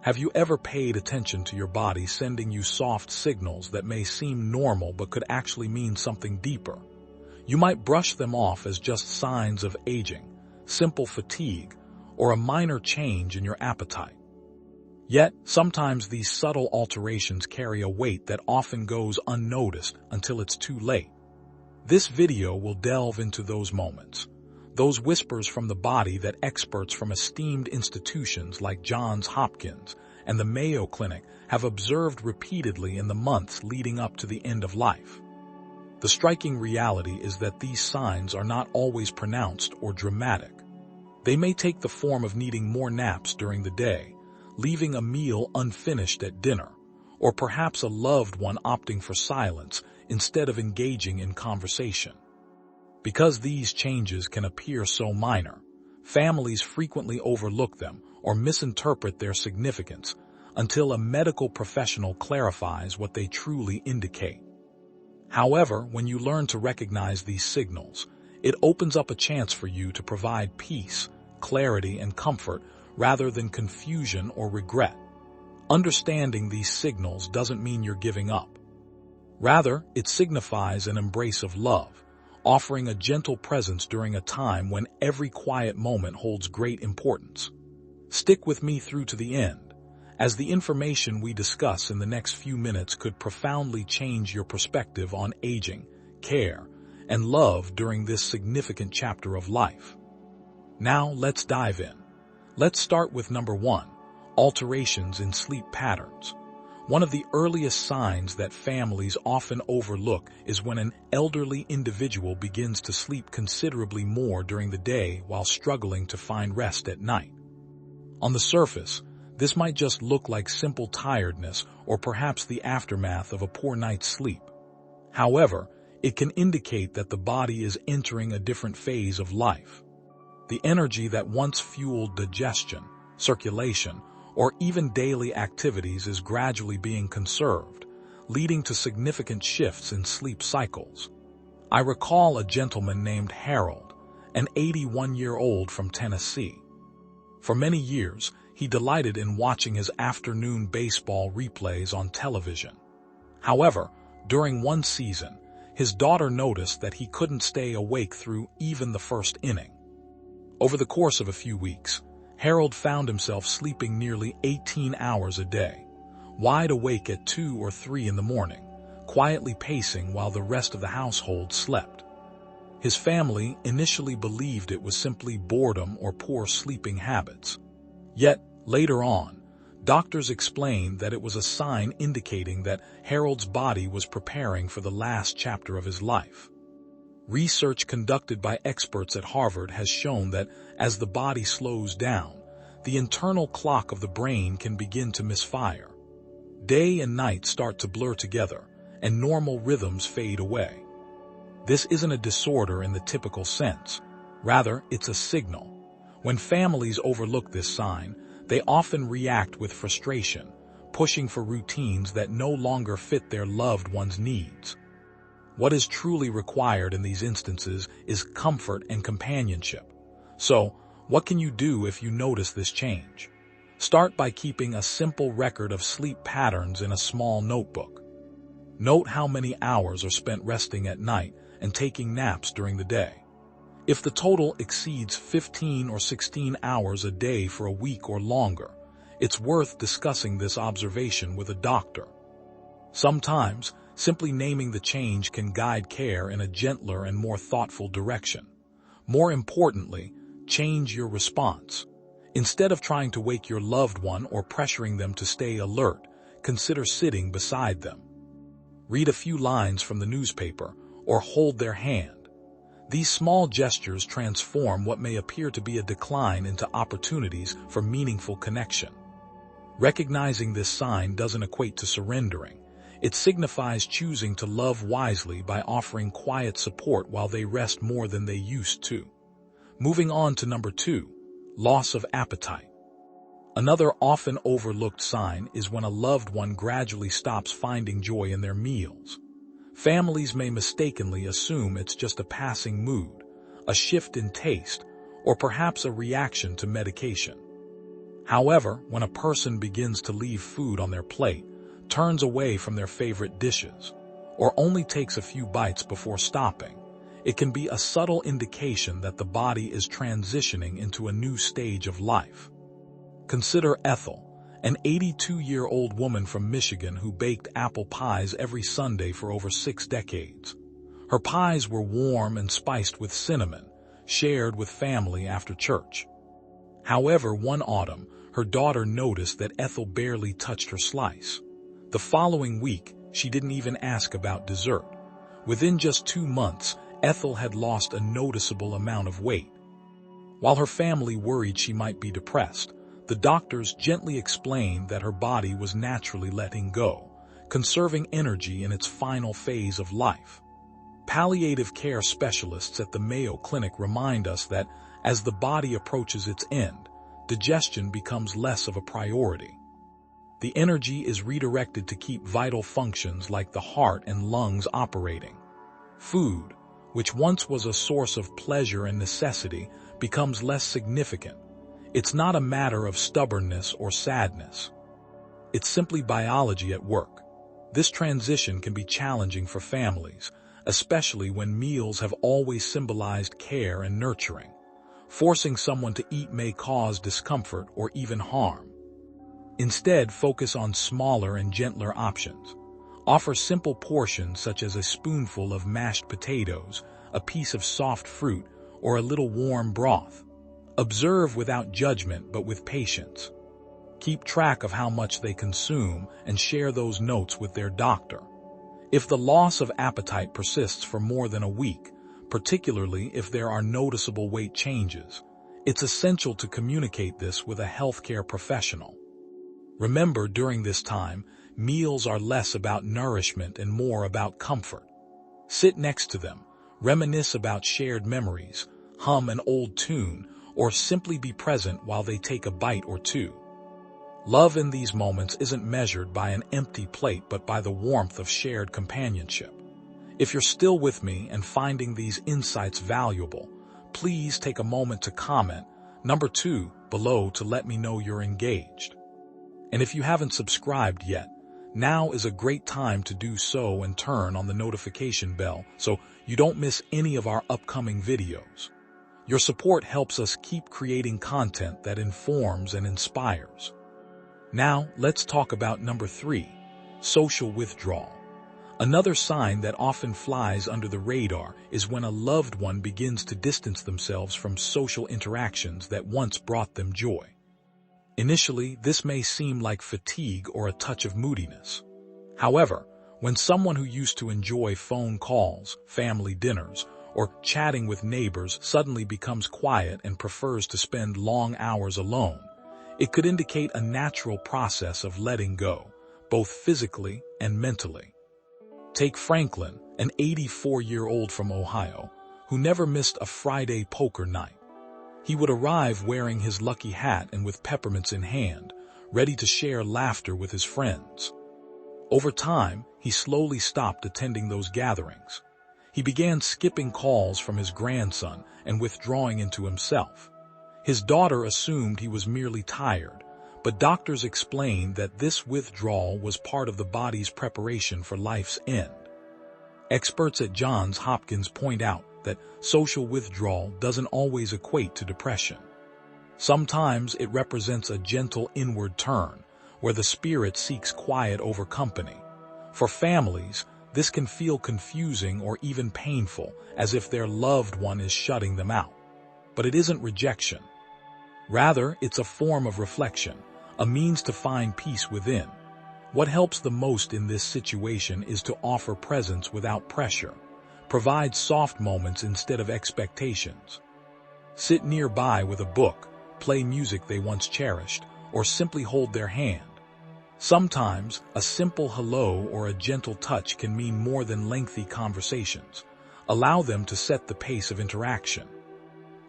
Have you ever paid attention to your body sending you soft signals that may seem normal but could actually mean something deeper? You might brush them off as just signs of aging, simple fatigue, or a minor change in your appetite. Yet, sometimes these subtle alterations carry a weight that often goes unnoticed until it's too late. This video will delve into those moments, those whispers from the body that experts from esteemed institutions like Johns Hopkins and the Mayo Clinic have observed repeatedly in the months leading up to the end of life. The striking reality is that these signs are not always pronounced or dramatic. They may take the form of needing more naps during the day, leaving a meal unfinished at dinner, or perhaps a loved one opting for silence instead of engaging in conversation. Because these changes can appear so minor, families frequently overlook them or misinterpret their significance until a medical professional clarifies what they truly indicate. However, when you learn to recognize these signals, it opens up a chance for you to provide peace, clarity, and comfort rather than confusion or regret. Understanding these signals doesn't mean you're giving up. Rather, it signifies an embrace of love, offering a gentle presence during a time when every quiet moment holds great importance. Stick with me through to the end, as the information we discuss in the next few minutes could profoundly change your perspective on aging, care, and love during this significant chapter of life. Now, let's dive in. Let's start with number 1, alterations in sleep patterns. One of the earliest signs that families often overlook is when an elderly individual begins to sleep considerably more during the day while struggling to find rest at night. On the surface, this might just look like simple tiredness or perhaps the aftermath of a poor night's sleep. However, it can indicate that the body is entering a different phase of life. The energy that once fueled digestion, circulation, or even daily activities is gradually being conserved, leading to significant shifts in sleep cycles. I recall a gentleman named Harold, an 81-year-old from Tennessee. For many years, he delighted in watching his afternoon baseball replays on television. However, during one season, his daughter noticed that he couldn't stay awake through even the first inning. Over the course of a few weeks, Harold found himself sleeping nearly 18 hours a day, wide awake at 2 or 3 in the morning, quietly pacing while the rest of the household slept. His family initially believed it was simply boredom or poor sleeping habits. Yet, later on, doctors explained that it was a sign indicating that Harold's body was preparing for the last chapter of his life. Research conducted by experts at Harvard has shown that as the body slows down, the internal clock of the brain can begin to misfire. Day and night start to blur together, and normal rhythms fade away. This isn't a disorder in the typical sense. Rather, it's a signal. When families overlook this sign, they often react with frustration, pushing for routines that no longer fit their loved one's needs. What is truly required in these instances is comfort and companionship. So, what can you do if you notice this change? Start by keeping a simple record of sleep patterns in a small notebook. Note how many hours are spent resting at night and taking naps during the day. If the total exceeds 15 or 16 hours a day for a week or longer, it's worth discussing this observation with a doctor. Sometimes, simply naming the change can guide care in a gentler and more thoughtful direction. More importantly, change your response. Instead of trying to wake your loved one or pressuring them to stay alert, consider sitting beside them. Read a few lines from the newspaper or hold their hand. These small gestures transform what may appear to be a decline into opportunities for meaningful connection. Recognizing this sign doesn't equate to surrendering. It signifies choosing to love wisely by offering quiet support while they rest more than they used to. Moving on to number 2, loss of appetite. Another often overlooked sign is when a loved one gradually stops finding joy in their meals. Families may mistakenly assume it's just a passing mood, a shift in taste, or perhaps a reaction to medication. However, when a person begins to leave food on their plate, turns away from their favorite dishes, or only takes a few bites before stopping, it can be a subtle indication that the body is transitioning into a new stage of life. Consider Ethel, an 82-year-old woman from Michigan who baked apple pies every Sunday for over 6 decades. Her pies were warm and spiced with cinnamon, shared with family after church. However, one autumn, her daughter noticed that Ethel barely touched her slice. The following week, she didn't even ask about dessert. Within just 2 months, Ethel had lost a noticeable amount of weight. While her family worried she might be depressed, the doctors gently explained that her body was naturally letting go, conserving energy in its final phase of life. Palliative care specialists at the Mayo Clinic remind us that as the body approaches its end, digestion becomes less of a priority. The energy is redirected to keep vital functions like the heart and lungs operating. Food, which once was a source of pleasure and necessity, becomes less significant. It's not a matter of stubbornness or sadness. It's simply biology at work. This transition can be challenging for families, especially when meals have always symbolized care and nurturing. Forcing someone to eat may cause discomfort or even harm. Instead, focus on smaller and gentler options. Offer simple portions such as a spoonful of mashed potatoes, a piece of soft fruit, or a little warm broth. Observe without judgment but with patience. Keep track of how much they consume and share those notes with their doctor. If the loss of appetite persists for more than a week, particularly if there are noticeable weight changes, it's essential to communicate this with a healthcare professional. Remember, during this time, meals are less about nourishment and more about comfort. Sit next to them, reminisce about shared memories, hum an old tune, or simply be present while they take a bite or two. Love in these moments isn't measured by an empty plate but by the warmth of shared companionship. If you're still with me and finding these insights valuable, please take a moment to comment number 2 below to let me know you're engaged. And if you haven't subscribed yet, now is a great time to do so and turn on the notification bell so you don't miss any of our upcoming videos. Your support helps us keep creating content that informs and inspires. Now, let's talk about number 3, social withdrawal. Another sign that often flies under the radar is when a loved one begins to distance themselves from social interactions that once brought them joy. Initially, this may seem like fatigue or a touch of moodiness. However, when someone who used to enjoy phone calls, family dinners, or chatting with neighbors suddenly becomes quiet and prefers to spend long hours alone, it could indicate a natural process of letting go, both physically and mentally. Take Franklin, an 84-year-old from Ohio, who never missed a Friday poker night. He would arrive wearing his lucky hat and with peppermints in hand, ready to share laughter with his friends. Over time, he slowly stopped attending those gatherings. He began skipping calls from his grandson and withdrawing into himself. His daughter assumed he was merely tired, but doctors explained that this withdrawal was part of the body's preparation for life's end. Experts at Johns Hopkins point out that social withdrawal doesn't always equate to depression. Sometimes it represents a gentle inward turn, where the spirit seeks quiet over company. For families, this can feel confusing or even painful, as if their loved one is shutting them out. But it isn't rejection. Rather, it's a form of reflection, a means to find peace within. What helps the most in this situation is to offer presence without pressure. Provide soft moments instead of expectations. Sit nearby with a book, play music they once cherished, or simply hold their hand. Sometimes, a simple hello or a gentle touch can mean more than lengthy conversations. Allow them to set the pace of interaction.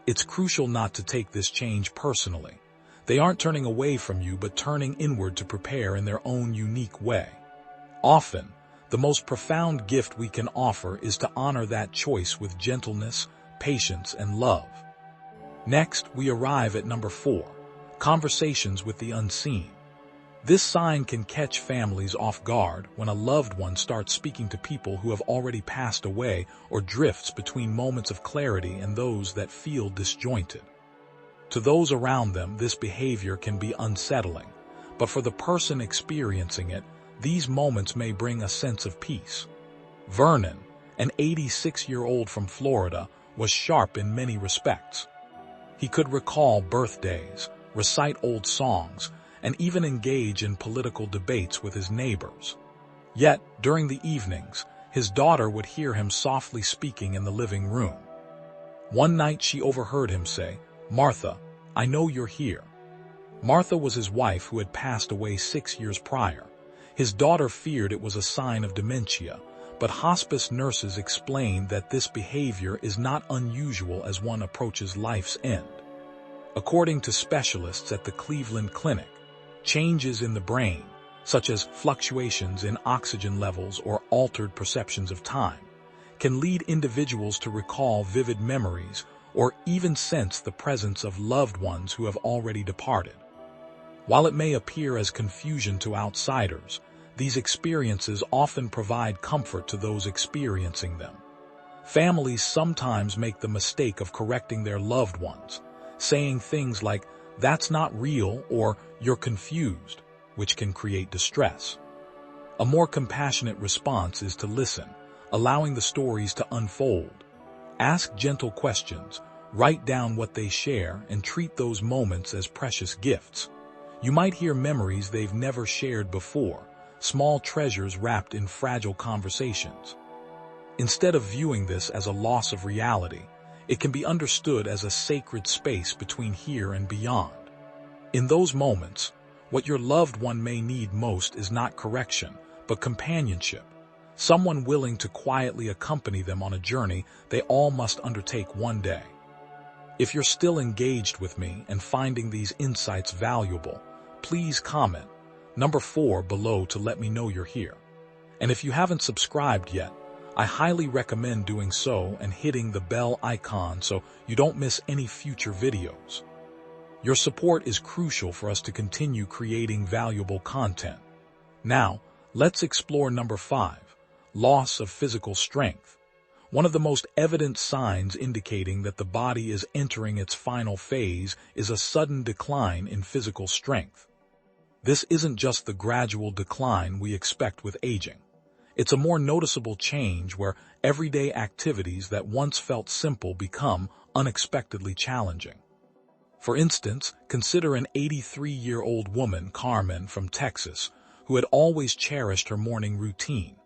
It's crucial not to take this change personally. They aren't turning away from you but turning inward to prepare in their own unique way. Often, the most profound gift we can offer is to honor that choice with gentleness, patience, and love. Next, we arrive at number 4, conversations with the unseen. This sign can catch families off guard when a loved one starts speaking to people who have already passed away or drifts between moments of clarity and those that feel disjointed. To those around them, this behavior can be unsettling, but for the person experiencing it, these moments may bring a sense of peace. Vernon, an 86-year-old from Florida, was sharp in many respects. He could recall birthdays, recite old songs, and even engage in political debates with his neighbors. Yet, during the evenings, his daughter would hear him softly speaking in the living room. One night she overheard him say, "Martha, I know you're here." Martha was his wife who had passed away 6 years prior. His daughter feared it was a sign of dementia, but hospice nurses explained that this behavior is not unusual as one approaches life's end. According to specialists at the Cleveland Clinic, changes in the brain, such as fluctuations in oxygen levels or altered perceptions of time, can lead individuals to recall vivid memories or even sense the presence of loved ones who have already departed. While it may appear as confusion to outsiders, these experiences often provide comfort to those experiencing them. Families sometimes make the mistake of correcting their loved ones, saying things like, "That's not real," or "You're confused," which can create distress. A more compassionate response is to listen, allowing the stories to unfold. Ask gentle questions, write down what they share, and treat those moments as precious gifts. You might hear memories they've never shared before, small treasures wrapped in fragile conversations. Instead of viewing this as a loss of reality, it can be understood as a sacred space between here and beyond. In those moments, what your loved one may need most is not correction, but companionship, someone willing to quietly accompany them on a journey they all must undertake one day. If you're still engaged with me and finding these insights valuable, please comment number 4 below to let me know you're here. And if you haven't subscribed yet, I highly recommend doing so and hitting the bell icon so you don't miss any future videos. Your support is crucial for us to continue creating valuable content. Now, let's explore number 5, loss of physical strength. One of the most evident signs indicating that the body is entering its final phase is a sudden decline in physical strength. This isn't just the gradual decline we expect with aging. It's a more noticeable change where everyday activities that once felt simple become unexpectedly challenging. For instance, consider an 83-year-old woman, Carmen, from Texas, who had always cherished her morning routine.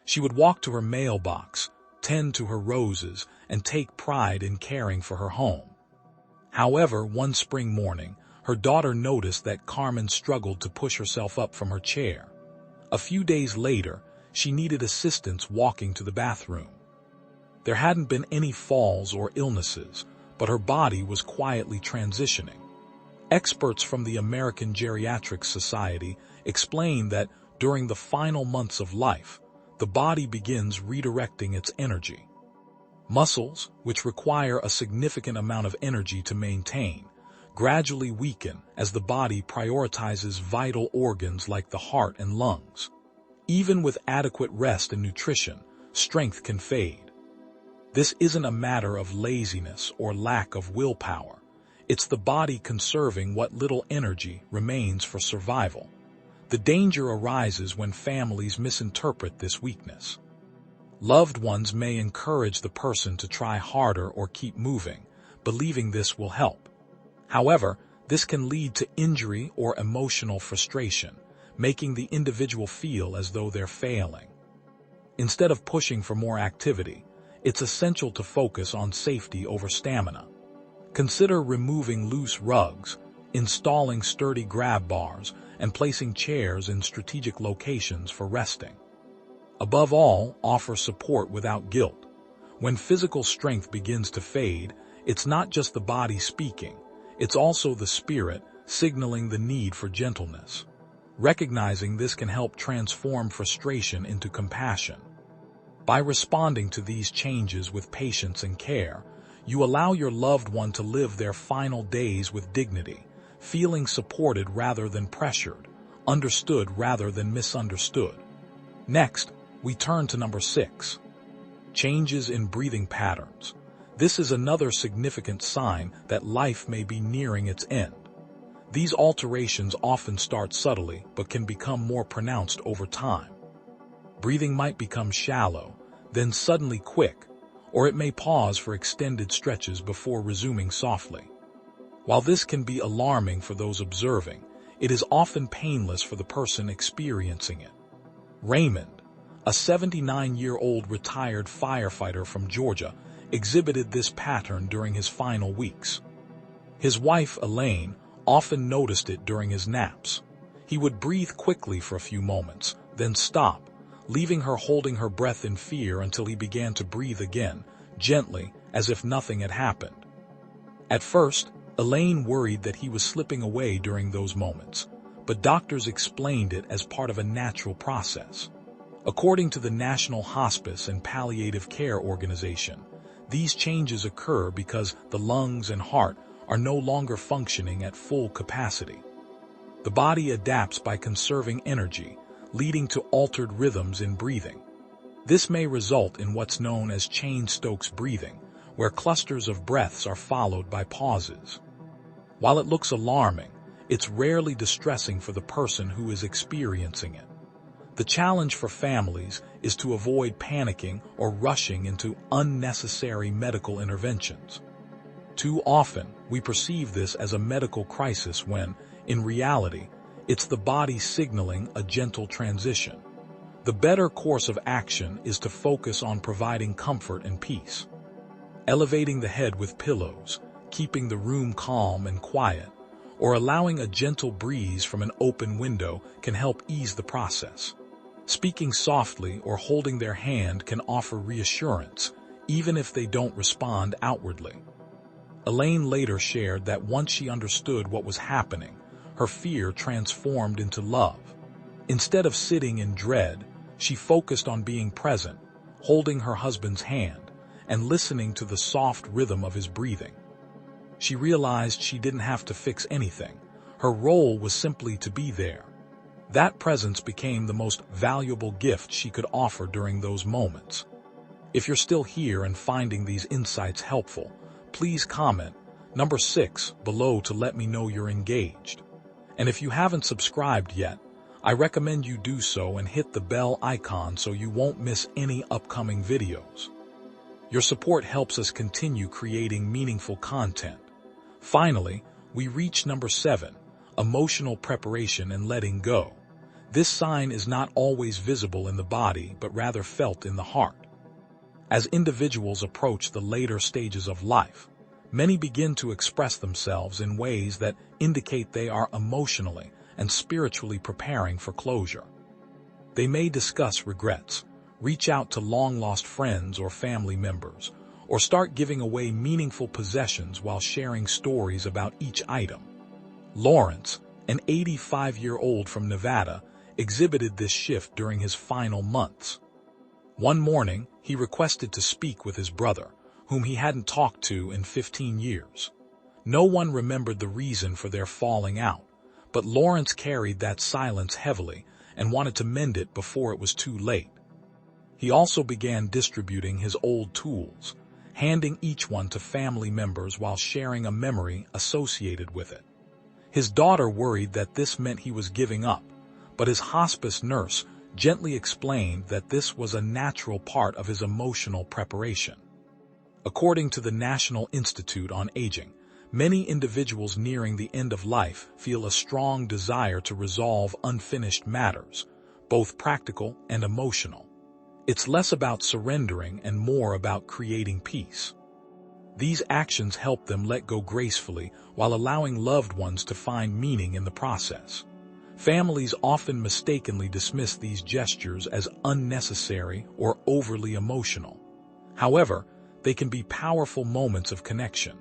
She would walk to her mailbox, tend to her roses, and take pride in caring for her home. However, one spring morning, her daughter noticed that Carmen struggled to push herself up from her chair. A few days later, she needed assistance walking to the bathroom. There hadn't been any falls or illnesses, but her body was quietly transitioning. Experts from the American Geriatric Society explain that during the final months of life, the body begins redirecting its energy. Muscles, which require a significant amount of energy to maintain, gradually weaken as the body prioritizes vital organs like the heart and lungs. Even with adequate rest and nutrition, strength can fade. This isn't a matter of laziness or lack of willpower. It's the body conserving what little energy remains for survival. The danger arises when families misinterpret this weakness. Loved ones may encourage the person to try harder or keep moving, believing this will help. However, this can lead to injury or emotional frustration, making the individual feel as though they're failing. Instead of pushing for more activity, it's essential to focus on safety over stamina. Consider removing loose rugs, installing sturdy grab bars, and placing chairs in strategic locations for resting. Above all, offer support without guilt. When physical strength begins to fade, it's not just the body speaking, it's also the spirit signaling the need for gentleness. Recognizing this can help transform frustration into compassion. By responding to these changes with patience and care, you allow your loved one to live their final days with dignity, feeling supported rather than pressured, understood rather than misunderstood. Next, we turn to number 6. Changes in breathing patterns. This is another significant sign that life may be nearing its end. These alterations often start subtly but can become more pronounced over time. Breathing might become shallow, then suddenly quick, or it may pause for extended stretches before resuming softly. While this can be alarming for those observing, it is often painless for the person experiencing it. Raymond, a 79-year-old retired firefighter from Georgia, exhibited this pattern during his final weeks. His wife, Elaine, often noticed it during his naps. He would breathe quickly for a few moments, then stop, leaving her holding her breath in fear until he began to breathe again, gently, as if nothing had happened. At first, Elaine worried that he was slipping away during those moments, but doctors explained it as part of a natural process. According to the National Hospice and Palliative Care Organization, these changes occur because the lungs and heart are no longer functioning at full capacity. The body adapts by conserving energy, leading to altered rhythms in breathing. This may result in what's known as Cheyne-Stokes breathing, where clusters of breaths are followed by pauses. While it looks alarming, it's rarely distressing for the person who is experiencing it. The challenge for families is to avoid panicking or rushing into unnecessary medical interventions. Too often, we perceive this as a medical crisis when, in reality, it's the body signaling a gentle transition. The better course of action is to focus on providing comfort and peace. Elevating the head with pillows, keeping the room calm and quiet, or allowing a gentle breeze from an open window can help ease the process. Speaking softly or holding their hand can offer reassurance, even if they don't respond outwardly. Elaine later shared that once she understood what was happening, her fear transformed into love. Instead of sitting in dread, she focused on being present, holding her husband's hand, and listening to the soft rhythm of his breathing. She realized she didn't have to fix anything. Her role was simply to be there. That presence became the most valuable gift she could offer during those moments. If you're still here and finding these insights helpful, please comment number 6 below to let me know you're engaged. And if you haven't subscribed yet, I recommend you do so and hit the bell icon so you won't miss any upcoming videos. Your support helps us continue creating meaningful content. Finally, we reach number 7, emotional preparation and letting go. This sign is not always visible in the body, but rather felt in the heart. As individuals approach the later stages of life, many begin to express themselves in ways that indicate they are emotionally and spiritually preparing for closure. They may discuss regrets, reach out to long-lost friends or family members, or start giving away meaningful possessions while sharing stories about each item. Lawrence, an 85-year-old from Nevada, exhibited this shift during his final months. One morning, he requested to speak with his brother, whom he hadn't talked to in 15 years. No one remembered the reason for their falling out, but Lawrence carried that silence heavily and wanted to mend it before it was too late. He also began distributing his old tools, handing each one to family members while sharing a memory associated with it. His daughter worried that this meant he was giving up, but his hospice nurse gently explained that this was a natural part of his emotional preparation. According to the National Institute on Aging, many individuals nearing the end of life feel a strong desire to resolve unfinished matters, both practical and emotional. It's less about surrendering and more about creating peace. These actions help them let go gracefully while allowing loved ones to find meaning in the process. Families often mistakenly dismiss these gestures as unnecessary or overly emotional. However, they can be powerful moments of connection.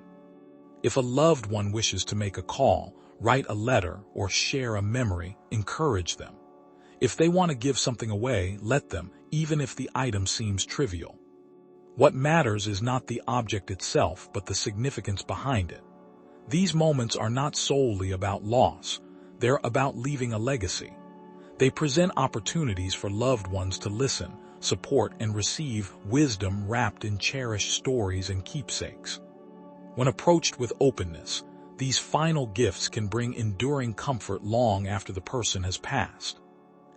If a loved one wishes to make a call, write a letter, or share a memory, encourage them. If they want to give something away, let them, even if the item seems trivial. What matters is not the object itself, but the significance behind it. These moments are not solely about loss, they're about leaving a legacy. They present opportunities for loved ones to listen, support, and receive wisdom wrapped in cherished stories and keepsakes. When approached with openness, these final gifts can bring enduring comfort long after the person has passed.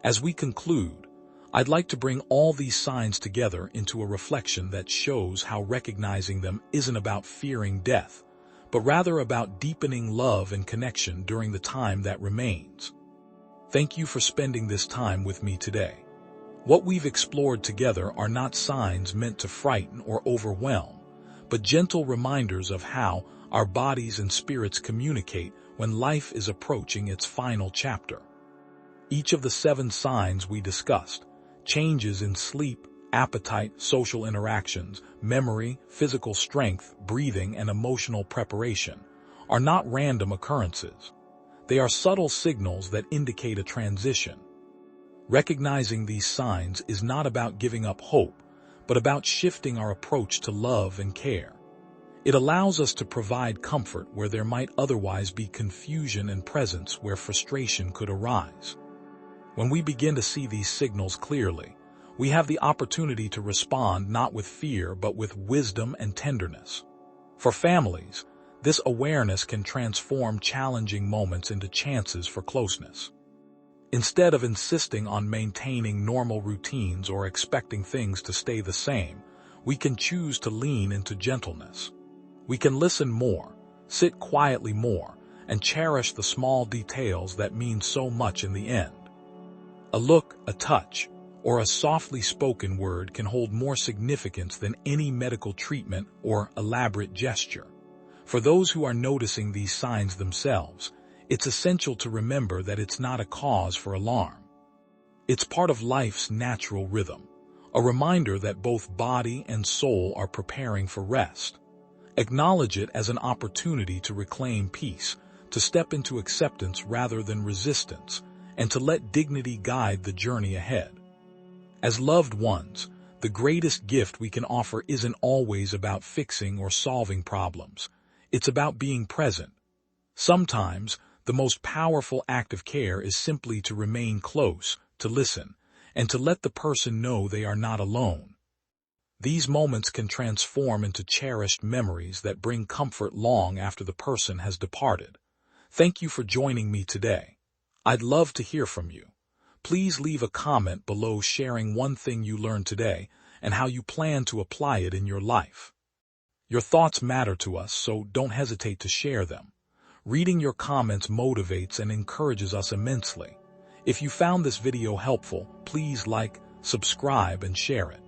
As we conclude, I'd like to bring all these signs together into a reflection that shows how recognizing them isn't about fearing death, but rather about deepening love and connection during the time that remains. Thank you for spending this time with me today. What we've explored together are not signs meant to frighten or overwhelm, but gentle reminders of how our bodies and spirits communicate when life is approaching its final chapter. Each of the 7 signs we discussed, changes in sleep, appetite, social interactions, memory, physical strength, breathing, and emotional preparation, are not random occurrences. They are subtle signals that indicate a transition. Recognizing these signs is not about giving up hope, but about shifting our approach to love and care. It allows us to provide comfort where there might otherwise be confusion and presence where frustration could arise. When we begin to see these signals clearly, we have the opportunity to respond not with fear but with wisdom and tenderness. For families, this awareness can transform challenging moments into chances for closeness. Instead of insisting on maintaining normal routines or expecting things to stay the same, we can choose to lean into gentleness. We can listen more, sit quietly more, and cherish the small details that mean so much in the end. A look, a touch, or a softly spoken word can hold more significance than any medical treatment or elaborate gesture. For those who are noticing these signs themselves, it's essential to remember that it's not a cause for alarm. It's part of life's natural rhythm, a reminder that both body and soul are preparing for rest. Acknowledge it as an opportunity to reclaim peace, to step into acceptance rather than resistance, and to let dignity guide the journey ahead. As loved ones, the greatest gift we can offer isn't always about fixing or solving problems. It's about being present. Sometimes, the most powerful act of care is simply to remain close, to listen, and to let the person know they are not alone. These moments can transform into cherished memories that bring comfort long after the person has departed. Thank you for joining me today. I'd love to hear from you. Please leave a comment below sharing one thing you learned today and how you plan to apply it in your life. Your thoughts matter to us, so don't hesitate to share them. Reading your comments motivates and encourages us immensely. If you found this video helpful, please like, subscribe, and share it.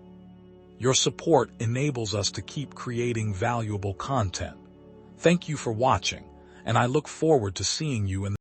Your support enables us to keep creating valuable content. Thank you for watching, and I look forward to seeing you in